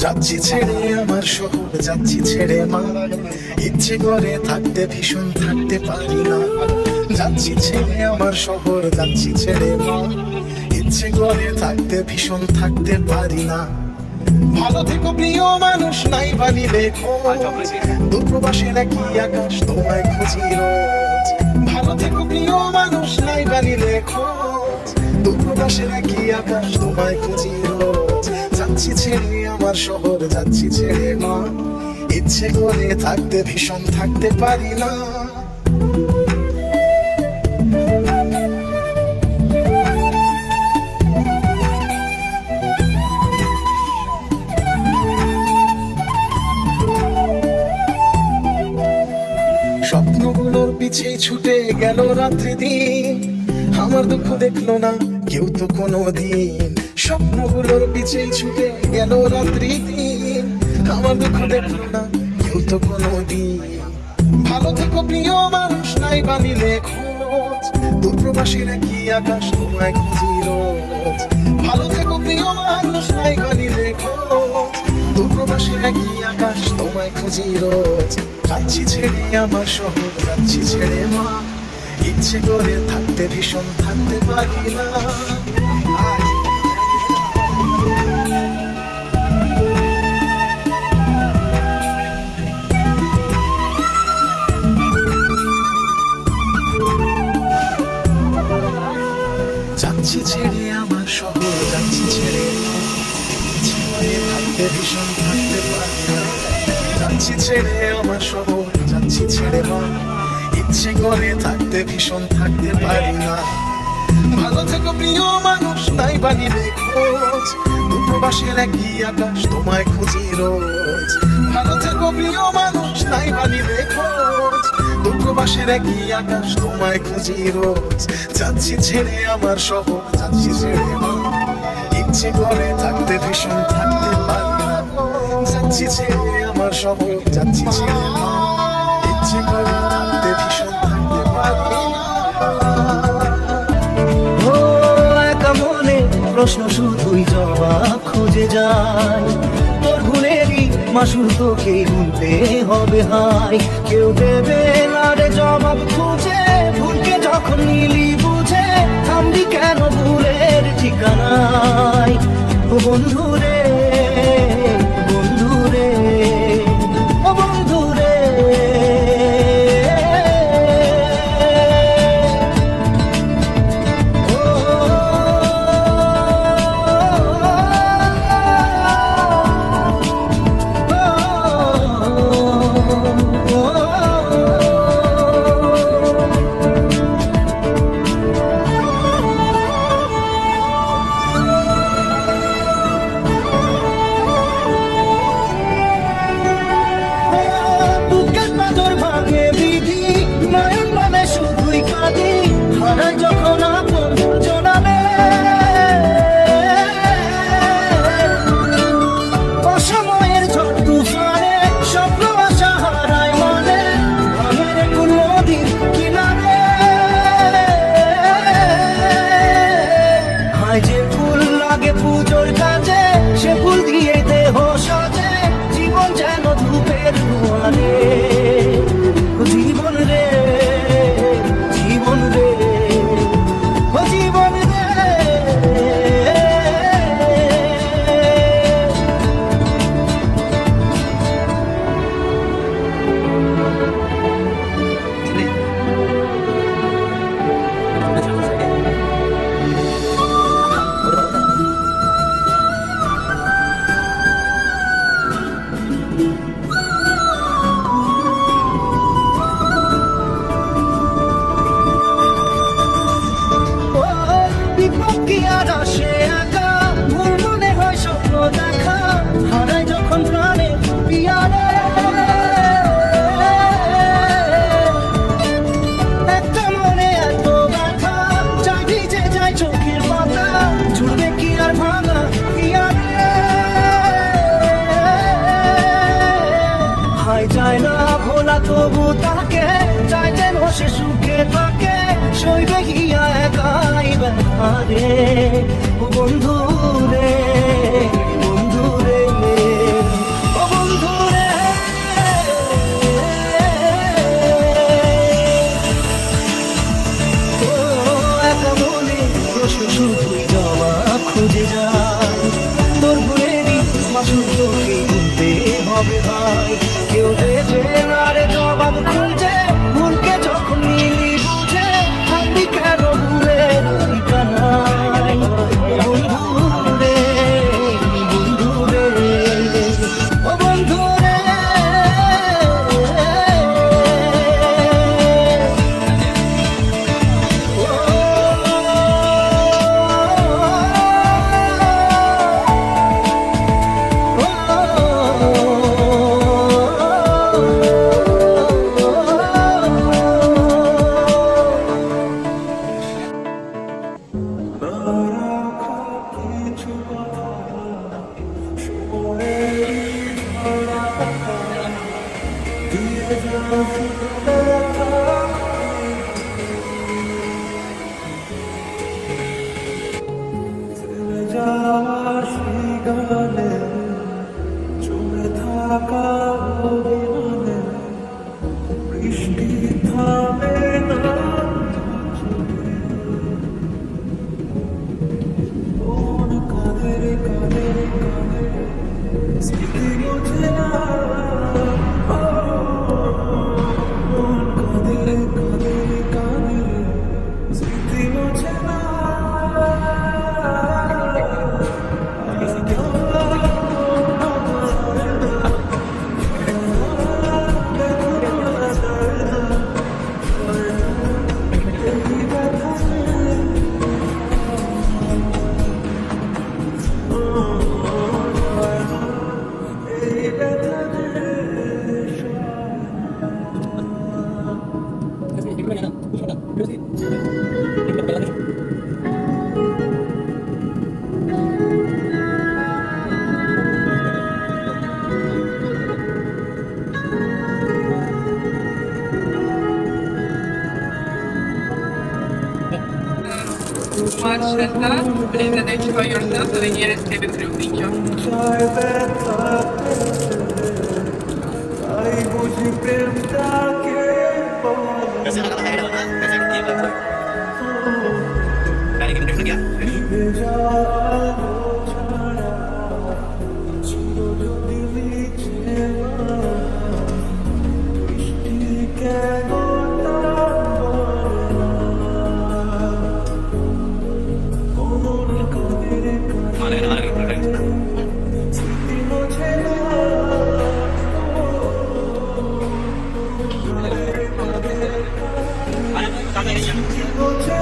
যাচ্ছি ছেড়ে আমার শহর, যাচ্ছি ছেড়ে মা, ইচ্ছে করে থাকতে ভীষণ থাকতে পারি না। যাচ্ছি ছেড়ে আমার শহর, যাচ্ছি ছেড়ে মা, ইচ্ছে করে থাকতে ভীষণ থাকতে পারি না। ভালো থেকো প্রিয় মানুষ, নাই বানি লেখো, দূরপ্রবাসের একই আকাশ তোমায় খুঁজি রোজ। ভালো থেকো প্রিয় মানুষ, নাই বানি লেখো, দূরপ্রবাসের একই আকাশ তোমায় খুঁজি রোজ। যাচ্ছি ছেড়ে আমার শহর, যাচ্ছি ছেড়ে মা, ইচ্ছে করে থাকতে ভীষণ থাকতে পারি না। স্বপ্নগুলোর পিছে ছুটে গেল রাত্রি দিন, আমার দুঃখ দেখলো না কেউ তো কোনো দিন। স্বপ্নগুলোর পিছে ছুটে গেল রাত্রি দিন, আমার দুঃখ দেখলো না কেউ তো কোনো দিন। ভালো থেকো প্রিয় মানুষ, নাই বানিলে খোঁজ, দূরপ্রবাসীর একই আকাশ তোমায় খুঁজি রোজ। ভালো থেকো প্রিয় মানুষ, নাই বানিলে খোঁজ, দূরপ্রবাসীর একই আকাশ তোমায় খুঁজি রোজ। যাচ্ছি ছেড়ে আমার শহর, যাচ্ছি ছেড়ে মা, ইচ্ছে করে থাকতে ভীষণ থাকতে পারি না। যাচ্ছি ছেড়ে আমার শহর, যাচ্ছি ছেড়ে মা, ইচ্ছে করে থাকতে ভীষণ থাকতে পারি না। যাচ্ছি ছেড়ে আমার শহর, যাচ্ছি ছেড়ে মা, ইচ্ছে করে থাকতে ভীষণ থাকতে পারি না। ভালো থেকো প্রিয় মানুষ, নাই বানিলে খোঁজ, দূরপ্রবাসের একই আকাশ তোমায় খুঁজি রোজ। ভালো থেকো প্রিয় মানুষ, নাই বানিলে খোঁজ, দূরপ্রবাসের একই আকাশ তোমায় খুঁজি রোজ। যাচ্ছি ছেড়ে আমার শহর, যাচ্ছি ছেড়ে মা, ইচ্ছে করে থাকতে ভীষণ থাকতে পারি না। যাচ্ছি ছেড়ে আমার শহর, যাচ্ছি ছেড়ে মা, ইচ্ছে করে থাকতে ভীষণ থাকতে পারি না। প্রশ্ন শুধুই জবাব খুঁজে যায়, তোর ভুলেরই মাসুল তোকে গুনতে হবে হাই। কেউ দেবে না রে জবাব খুঁজে, ভুলকে যখন নিলি বুঝে, থামবি কেন ভুলের ঠিকানায়। ও বন্ধু রে, বন্ধু রে, ও বন্ধু রে, যখন আপন জোনালে অসময়ের ঝড় তুফানে স্বপ্ন আশা হারায় মানে, ভাঙের কোন নদীর কিনারে। হায় যে ফুল লাগে পুজোর কাজে, সে ফুল দিয়ে দেহ সাজে, জীবন যেন ধূপের দুয়ারে। জীবন রে, জীবন রে, জীবন রে। কি আর আসে একা, ভুল মনে হয় স্বপ্ন দেখা, হারায় যখন প্রাণে পিয়ারে। একটা মনে এত ব্যথা, চাই ভিজে যায় চোখের পাতা, ছুটবে কি আর ভাঙা পিয়ারে। হায় যায় না ভোলা তবু তাকে, চাই যেন সে সুখে থাকে, সইবে গিয়া একাই ব্যথারে। ও বন্ধু রে, বন্ধু রে, কেউ দেবে না রে জবাব খুঁজে, ভুলকে যখন নিলি বুঝে থাকবি কেন ভুলের ঠিকানায়। বন্ধু রে, বন্ধু রে, ও বন্ধু রে। জমে থাকা অভিমানে বৃষ্টি থামে না, মন কাঁদে রে কাঁদে রে কাঁদে, স্মৃতি বোঝে না। মন কাঁদে রে কাঁদে রে কাঁদে, স্মৃতি বোঝে না। Una scelta presa dai suoi ornato venire a scrivere il ufficio. Noche